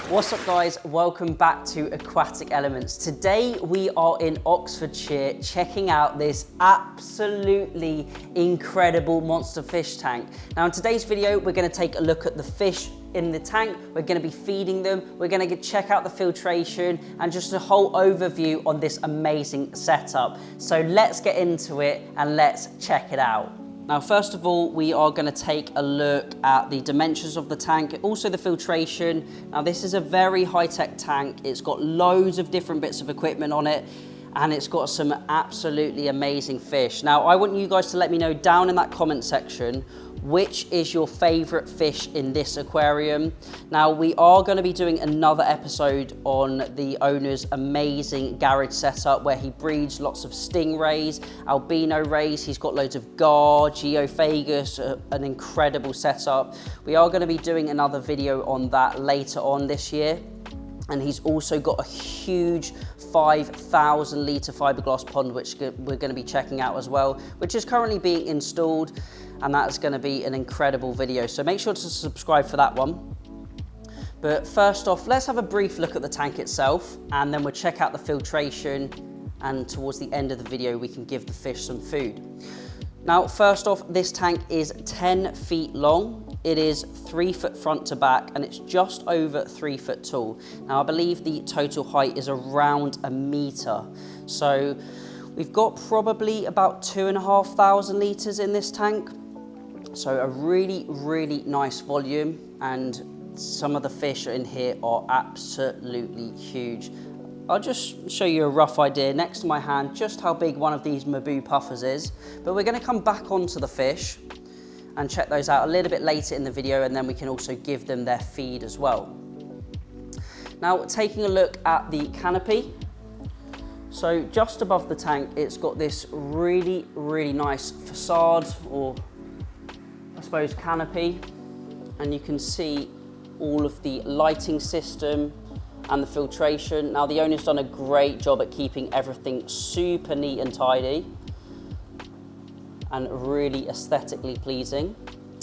What's up guys, welcome back to Aquatic Elements. Today we are in Oxfordshire checking out this absolutely incredible monster fish tank. Now in today's video we're going to take a look at the fish in the tank, we're going to be feeding them, we're going to check out the filtration and just a whole overview on this amazing setup. So let's get into it and let's check it out. Now, first of all, we are going to take a look at the dimensions of the tank, also the filtration. Now, this is a very high-tech tank. It's got loads of different bits of equipment on it, and it's got some absolutely amazing fish. Now, I want you guys to let me know down in that comment section which is your favorite fish in this aquarium. Now, we are going to be doing another episode on the owner's amazing garage setup where he breeds lots of stingrays, albino rays, he's got loads of gar, geophagus, an incredible setup. We are going to be doing another video on that later on this year. And he's also got a huge 5,000 litre fiberglass pond, which we're going to be checking out as well, which is currently being installed. And that's going to be an incredible video. So make sure to subscribe for that one. But first off, let's have a brief look at the tank itself, and then we'll check out the filtration. And towards the end of the video, we can give the fish some food. Now, first off, this tank is 10 feet long. It is 3 foot front to back, and it's just over 3 foot tall. Now, I believe the total height is around a meter. So we've got probably about 2,500 litres in this tank. So a really, really nice volume, and some of the fish in here are absolutely huge. I'll just show you a rough idea next to my hand just how big one of these Mabu puffers is, but we're going to come back onto the fish and check those out a little bit later in the video, and then we can also give them their feed as well. Now, taking a look at the canopy. So just above the tank, it's got this really, really nice facade, or I suppose canopy, and you can see all of the lighting system and the filtration. Now, the owner's done a great job at keeping everything super neat and tidy and really aesthetically pleasing.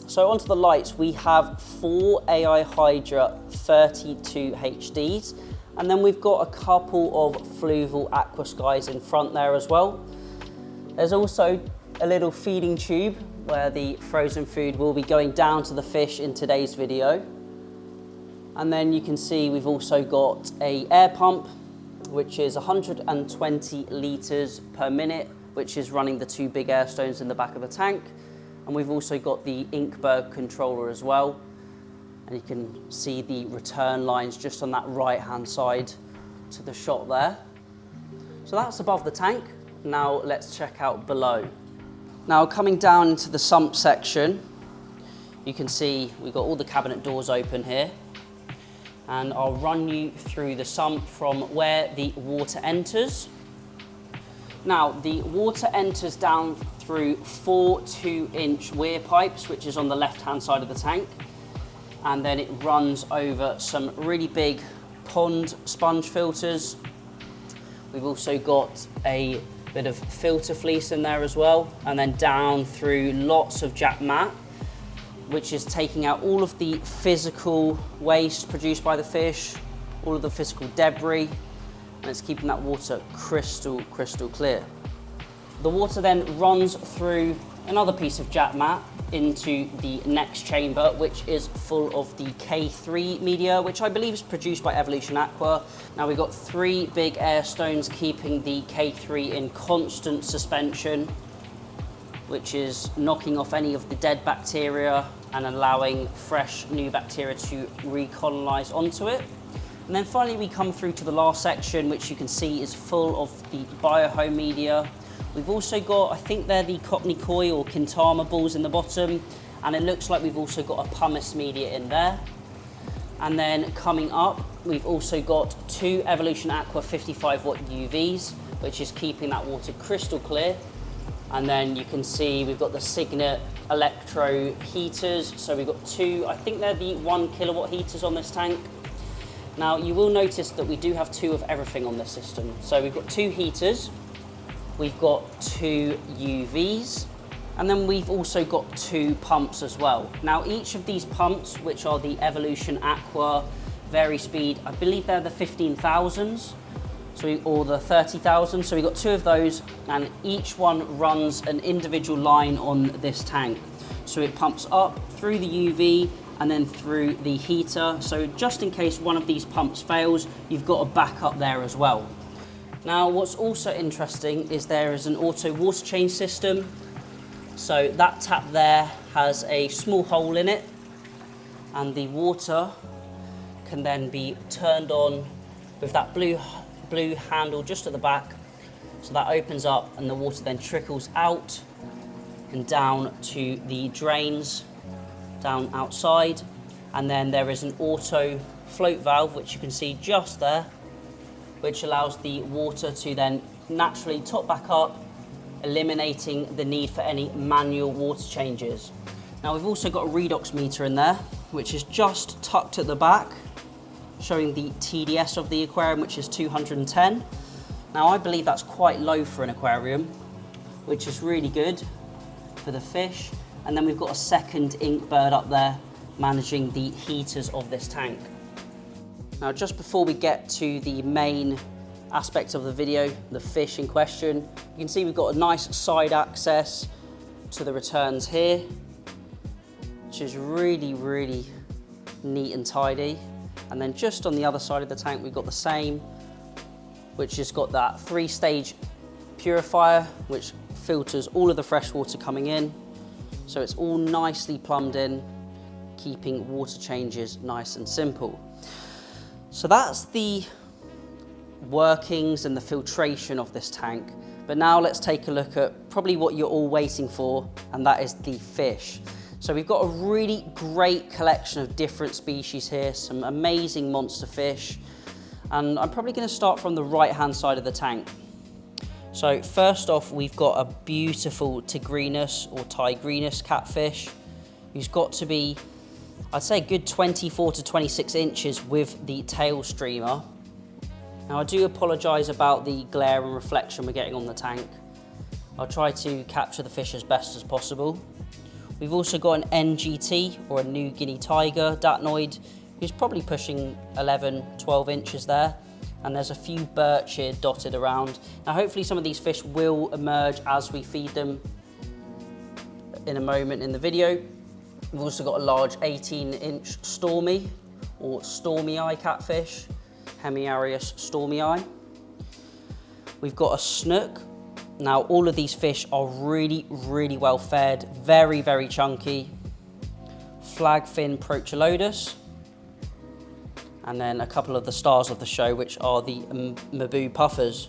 So onto the lights, we have 4 AI Hydra 32 HDs, and then we've got a couple of Fluval Aqua Skies in front there as well. There's also a little feeding tube where the frozen food will be going down to the fish in today's video. And then you can see we've also got a air pump, which is 120 litres per minute, which is running the 2 big air stones in the back of the tank. And we've also got the Inkberg controller as well. And you can see the return lines just on that right-hand side to the shot there. So that's above the tank. Now let's check out below. Now, coming down into the sump section, you can see we've got all the cabinet doors open here. And I'll run you through the sump from where the water enters. Now, the water enters down through 4 2-inch weir pipes, which is on the left-hand side of the tank. And then it runs over some really big pond sponge filters. We've also got a bit of filter fleece in there as well. And then down through lots of Jack mat, which is taking out all of the physical waste produced by the fish, all of the physical debris, and it's keeping that water crystal clear. The water then runs through another piece of Jack mat into the next chamber, which is full of the K3 media, which I believe is produced by Evolution Aqua. Now, we've got 3 big air stones keeping the K3 in constant suspension, which is knocking off any of the dead bacteria and allowing fresh new bacteria to recolonize onto it. And then finally we come through to the last section, which you can see is full of the biohome media. We've also got, I think they're the Cockney Koi or Kintama balls in the bottom, and it looks like we've also got a pumice media in there. And then coming up, we've also got 2 Evolution Aqua 55 watt UVs, which is keeping that water crystal clear. And then you can see we've got the Signet electro heaters. So we've got 2, I think they're the 1 kilowatt heaters on this tank. Now, you will notice that we do have 2 of everything on this system. So we've got 2 heaters, we've got 2 UVs, and then we've also got 2 pumps as well. Now each of these pumps, which are the Evolution Aqua Vari-Speed, I believe they're the 15,000s, or the 30,000. So we've got 2 of those, and each one runs an individual line on this tank. So it pumps up through the UV and then through the heater. So just in case one of these pumps fails, you've got a backup there as well. Now what's also interesting is there is an auto water change system. So that tap there has a small hole in it, and the water can then be turned on with that blue handle just at the back. So that opens up and the water then trickles out and down to the drains down outside. And then there is an auto float valve, which you can see just there, which allows the water to then naturally top back up, eliminating the need for any manual water changes. Now we've also got a redox meter in there, which is just tucked at the back, showing the TDS of the aquarium, which is 210. Now I believe that's quite low for an aquarium, which is really good for the fish. And then we've got a second ink bird up there managing the heaters of this tank. Now just before we get to the main aspect of the video, the fish in question, you can see we've got a nice side access to the returns here, which is really, really neat and tidy. And then just on the other side of the tank, we've got the same, which has got that 3-stage purifier, which filters all of the fresh water coming in. So it's all nicely plumbed in, keeping water changes nice and simple. So that's the workings and the filtration of this tank. But now let's take a look at probably what you're all waiting for, and that is the fish. So we've got a really great collection of different species here, some amazing monster fish. And I'm probably going to start from the right-hand side of the tank. So first off, we've got a beautiful tigrinus or tigrinus catfish, who's got to be, I'd say, a good 24 to 26 inches with the tail streamer. Now I do apologise about the glare and reflection we're getting on the tank. I'll try to capture the fish as best as possible. We've also got an NGT, or a New Guinea tiger datnoid, who's probably pushing 11, 12 inches there. And there's a few birch here dotted around. Now hopefully some of these fish will emerge as we feed them in a moment in the video. We've also got a large 18-inch stormy, or stormy eye catfish, Hemiarius stormy eye. We've got a snook. Now all of these fish are really, really well fed, very, very chunky. Flagfin Procholodus. And then a couple of the stars of the show, which are the Mabu puffers.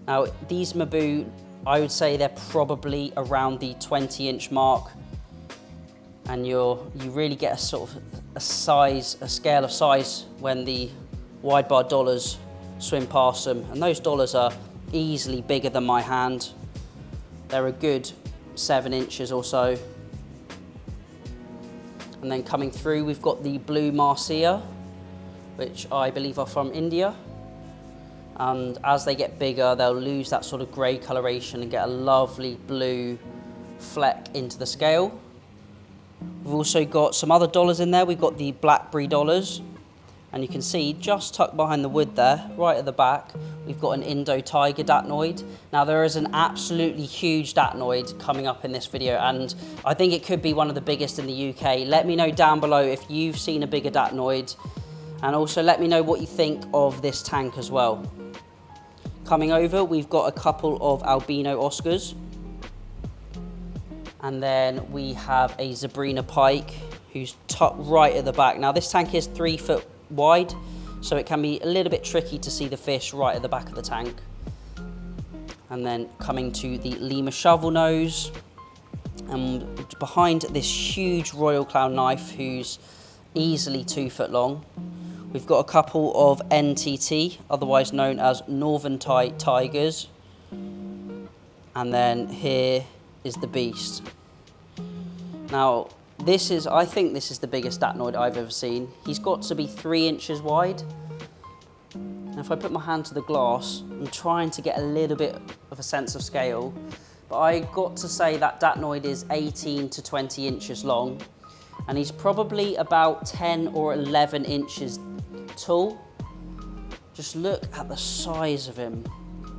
Now these Mabu, I would say they're probably around the 20-inch mark, and you really get a sort of a scale of size when the wide bar dollars swim past them, and those dollars are easily bigger than my hand. They're a good 7 inches or so. And then coming through, we've got the blue Marcia, which I believe are from India. And as they get bigger, they'll lose that sort of grey coloration and get a lovely blue fleck into the scale. We've also got some other dollars in there. We've got the blackberry dollars, and you can see just tucked behind the wood there, right at the back, we've got an Indo tiger datnoid. Now there is an absolutely huge datnoid coming up in this video, and I think it could be one of the biggest in the UK. Let me know down below if you've seen a bigger datnoid, and also let me know what you think of this tank as well. Coming over, we've got a couple of albino Oscars. And then we have a Zebrina pike, who's tucked right at the back. Now this tank is 3 foot wide, so it can be a little bit tricky to see the fish right at the back of the tank. And then coming to the Lima shovel nose, and behind this huge royal clown knife, who's easily 2 foot long, we've got a couple of NTT, otherwise known as Northern Tigers. And then here is the beast. Now, I think this is the biggest datnoid I've ever seen. He's got to be 3 inches wide. And if I put my hand to the glass, I'm trying to get a little bit of a sense of scale, but I got to say that datnoid is 18 to 20 inches long, and he's probably about 10 or 11 inches tall. Just look at the size of him.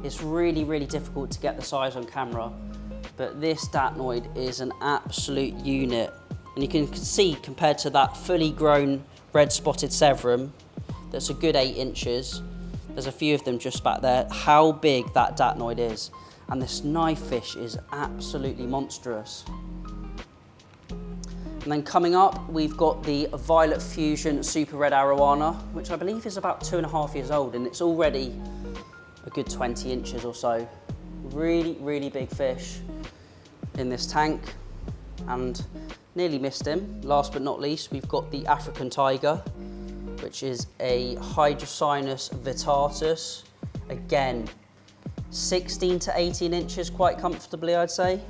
It's really, really difficult to get the size on camera, but this datnoid is an absolute unit. And you can see, compared to that fully grown red spotted severum, that's a good 8 inches. There's a few of them just back there, how big that datnoid is. And this knife fish is absolutely monstrous. And then coming up, we've got the Violet Fusion Super Red Arowana, which I believe is about 2.5 years old, and it's already a good 20 inches or so. Really, really big fish in this tank, and nearly missed him. Last but not least, we've got the African tiger, which is a Hydrocynus vittatus. Again, 16 to 18 inches quite comfortably, I'd say.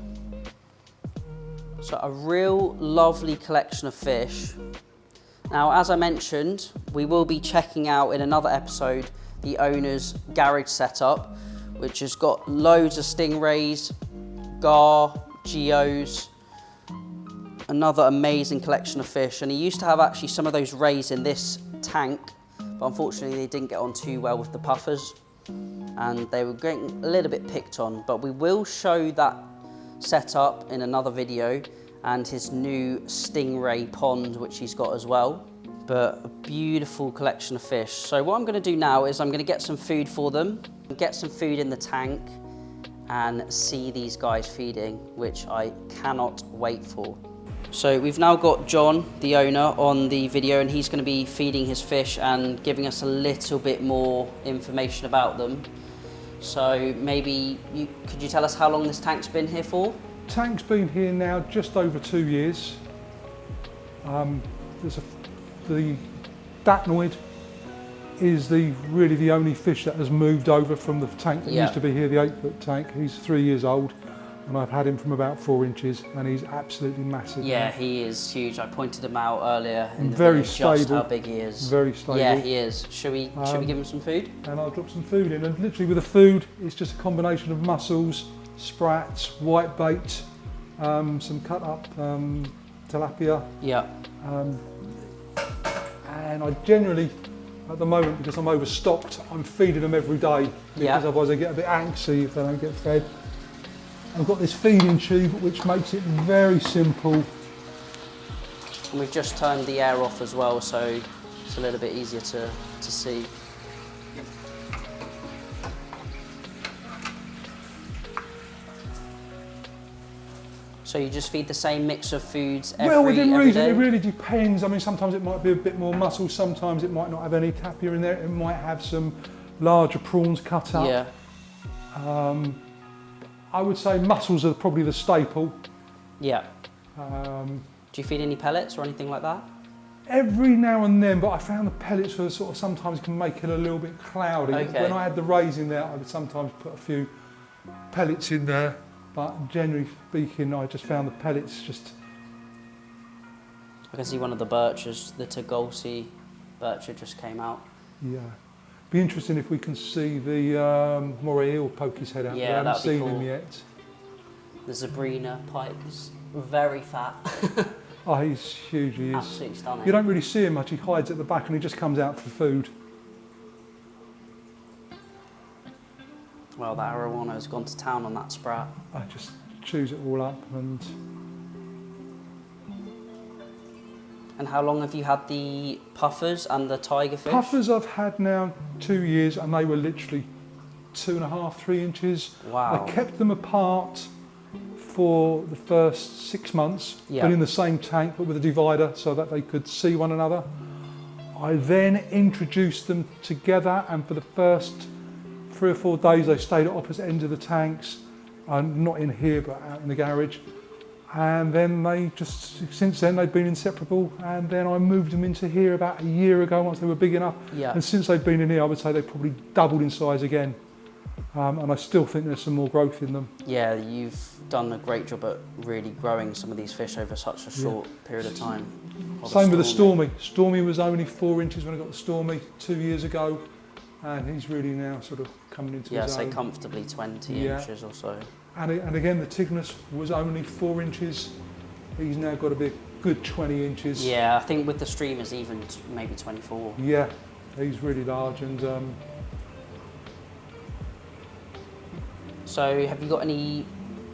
So a real lovely collection of fish. Now, as I mentioned, we will be checking out in another episode the owner's garage setup, which has got loads of stingrays, gar, geos, another amazing collection of fish. And he used to have actually some of those rays in this tank, but unfortunately they didn't get on too well with the puffers and they were getting a little bit picked on. But we will show that setup in another video, and his new stingray pond which he's got as well. But a beautiful collection of fish. So what I'm going to do now is I'm going to get some food for them, get some food in the tank, and see these guys feeding, which I cannot wait for. So we've now got John, the owner, on the video, and he's going to be feeding his fish and giving us a little bit more information about them. So maybe could you tell us how long this tank's been here for? Tank's been here now just over 2 years. The datnoid is really the only fish that has moved over from the tank that used to be here, the 8-foot tank. He's 3 years old, and I've had him from about 4 inches, and he's absolutely massive. Yeah, he is huge. I pointed him out earlier in the very video, stable, just how big he is. Very stable. Yeah, he is. Should we give him some food? And I'll drop some food in, and literally with the food, it's just a combination of mussels, sprats, whitebait, some cut up tilapia. Yeah. And I generally, at the moment, because I'm overstocked, I'm feeding them every day, because otherwise they get a bit antsy if they don't get fed. I've got this feeding tube which makes it very simple. And we've just turned the air off as well, so it's a little bit easier to see. So you just feed the same mix of foods every day? Well, within reason, it really depends. I mean, sometimes it might be a bit more mussels, sometimes it might not have any tapir in there. It might have some larger prawns cut up. Yeah. I would say mussels are probably the staple. Yeah. Do you feed any pellets or anything like that? Every now and then, but I found the pellets were sort of sometimes can make it a little bit cloudy. Okay. When I had the rays in there, I would sometimes put a few pellets in there. But generally speaking, I just found the pellets just... I can see one of the birches, the Tagolsi bircher just came out. Yeah. Be interesting if we can see the moray eel poke his head out. Yeah, we haven't seen cool. him yet. The Zabrina pike is very fat. Oh, he's huge, he is. Absolutely stunning. You don't really see him much, he hides at the back and he just comes out for food. Well, that arowana has gone to town on that sprat. I just chews it all up. And how long have you had the puffers and the tigerfish? Puffers I've had now 2 years, and they were literally 2.5, 3 inches. Wow. I kept them apart for the first 6 months, but in the same tank, but with a divider so that they could see one another. I then introduced them together, and for the first 3 or 4 days they stayed at opposite ends of the tanks, not in here but out in the garage. And then they just, since then they've been inseparable, and then I moved them into here about a year ago once they were big enough. Yeah. And since they've been in here, I would say they've probably doubled in size again. And I still think there's some more growth in them. Yeah, you've done a great job at really growing some of these fish over such a short period of time. Same with the Stormy. Stormy was only 4 inches when I got the Stormy 2 years ago. and he's really now sort of coming into his say own. comfortably 20 inches or so. And again, the Tignis was only 4 inches. He's now got to be a good 20 inches. Yeah, I think with the streamers even maybe 24. Yeah, he's really large. And so have you got any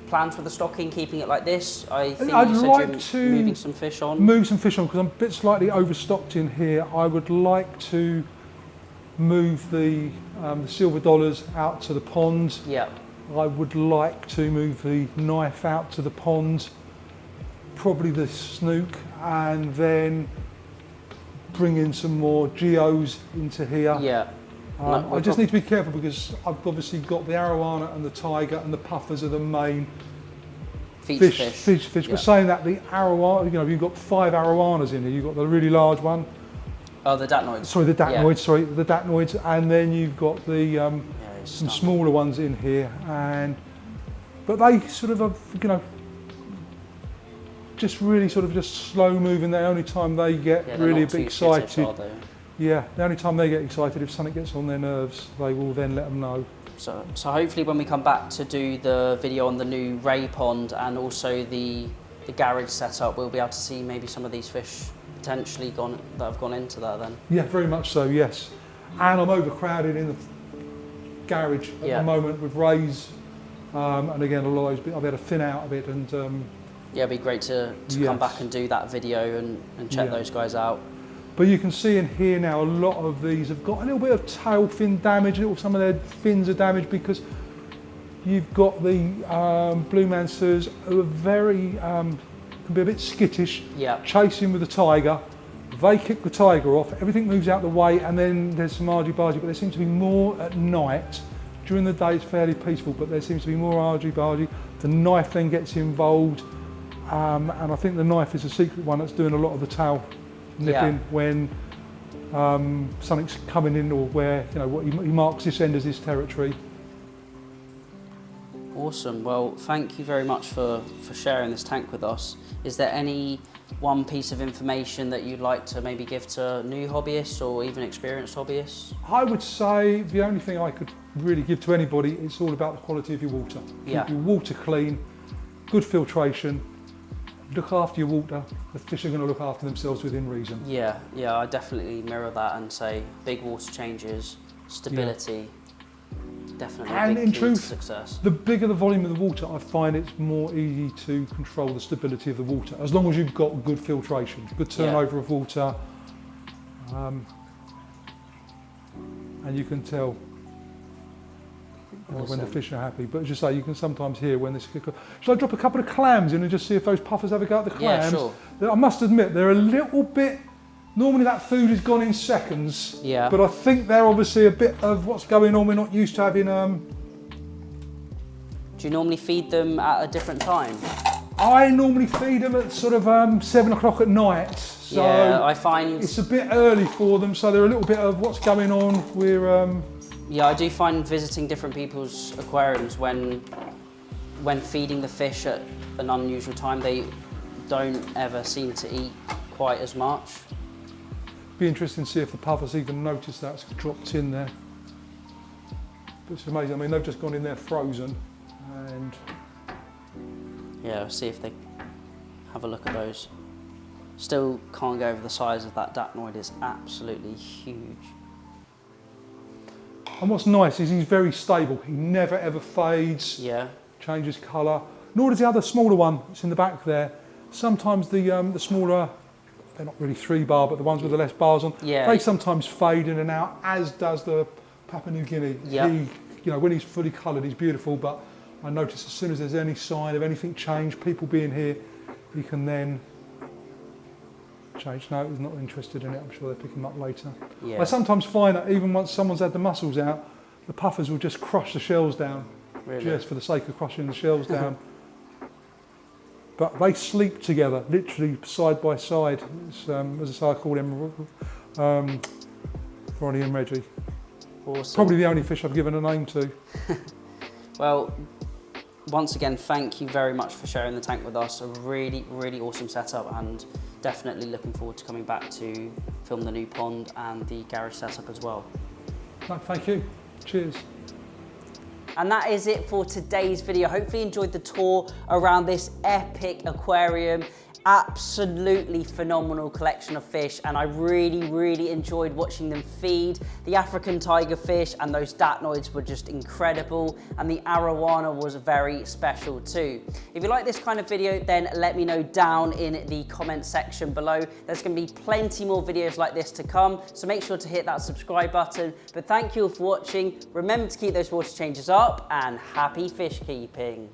plans for the stocking, keeping it like this? I think I'd you said like you're to moving some fish on. Move some fish on because I'm a bit slightly overstocked in here. I would like to move the silver dollars out to the pond. Yeah. I would like to move the knife out to the pond, probably the snook, and then bring in some more geos into here. Yeah. I just need to be careful because I've obviously got the arowana and the tiger and the puffers are the main fish. Yeah. But saying that, the arowana, you know, you've got 5 arowanas in here. You've got the really large one. Oh, the datnoids. Sorry, the datnoids. The datnoids, and then you've got the some smaller ones in here, but they sort of are, you know, just really sort of just slow moving. The only time they get really a bit excited, the only time they get excited if something gets on their nerves, they will then let them know. So hopefully when we come back to do the video on the new ray pond and also the garage setup, we'll be able to see maybe some of these fish potentially that have gone into that then. Yeah, very much so, yes. And I'm overcrowded in the garage at the moment with rays, and again, I've had to thin out a bit, and yeah, it'd be great to come back and do that video and check those guys out. But you can see in here now a lot of these have got a little bit of tail fin damage, some of their fins are damaged because you've got the blue mansers who are very, can be a bit skittish, chasing with the tiger. They kick the tiger off, everything moves out the way, and then there's some argy-bargy, but there seems to be more at night. During the day it's fairly peaceful, but there seems to be more argy-bargy. The knife then gets involved, and I think the knife is a secret one that's doing a lot of the tail nipping when something's coming in, or where, you know, he marks this end as his territory. Awesome. Well, thank you very much for sharing this tank with us. Is there any one piece of information that you'd like to maybe give to new hobbyists or even experienced hobbyists? I would say the only thing I could really give to anybody is all about the quality of your water. Keep your water clean, good filtration, look after your water. The fish are going to look after themselves within reason. Yeah, I definitely mirror that and say big water changes, stability, definitely and a big in key truth, to success. The bigger the volume of the water, I find it's more easy to control the stability of the water, as long as you've got good filtration, good turnover of water, and you can tell when the fish are happy. But as you say, you can sometimes hear when this. Shall I drop a couple of clams in and just see if those puffers have a go at the clams? Yeah, sure. I must admit, they're a little bit. Normally that food is gone in seconds. Yeah. But I think they're obviously a bit of what's going on. We're not used to having. Do you normally feed them at a different time? I normally feed them at sort of 7 o'clock at night. So yeah, I find it's a bit early for them, so they're a little bit of what's going on. We're. Yeah, I do find visiting different people's aquariums when feeding the fish at an unusual time, they don't ever seem to eat quite as much. Be interesting to see if the puffers even notice that's dropped in there. But it's amazing. I mean, they've just gone in there frozen, and yeah, see if they have a look at those. Still can't go over the size of that datnoid. It's absolutely huge. And what's nice is he's very stable. He never ever fades, changes colour. Nor does the other smaller one that's in the back there. Sometimes the smaller, they're not really 3-bar, but the ones with the less bars on, they sometimes fade in and out, as does the Papua New Guinea. He, you know, when he's fully coloured, he's beautiful, but I notice as soon as there's any sign of anything change, people being here, he can then change. No, he's not interested in it. I'm sure they'll pick him up later. I sometimes find that even once someone's had the mussels out, the puffers will just crush the shells down, just for the sake of crushing the shells down. But they sleep together, literally side by side. It's, as I say, I call them Ronnie and Reggie. Awesome. Probably the only fish I've given a name to. Well, once again, thank you very much for sharing the tank with us. A really, really awesome setup, and definitely looking forward to coming back to film the new pond and the garage setup as well. No, thank you. Cheers. And that is it for today's video. Hopefully you enjoyed the tour around this epic aquarium. Absolutely phenomenal collection of fish, and I really enjoyed watching them feed. The African tigerfish and those datnoids were just incredible, and the arowana was very special too. If you like this kind of video, then let me know down in the comment section below. There's going to be plenty more videos like this to come, so make sure to hit that subscribe button. But thank you all for watching. Remember to keep those water changes up, and happy fish keeping.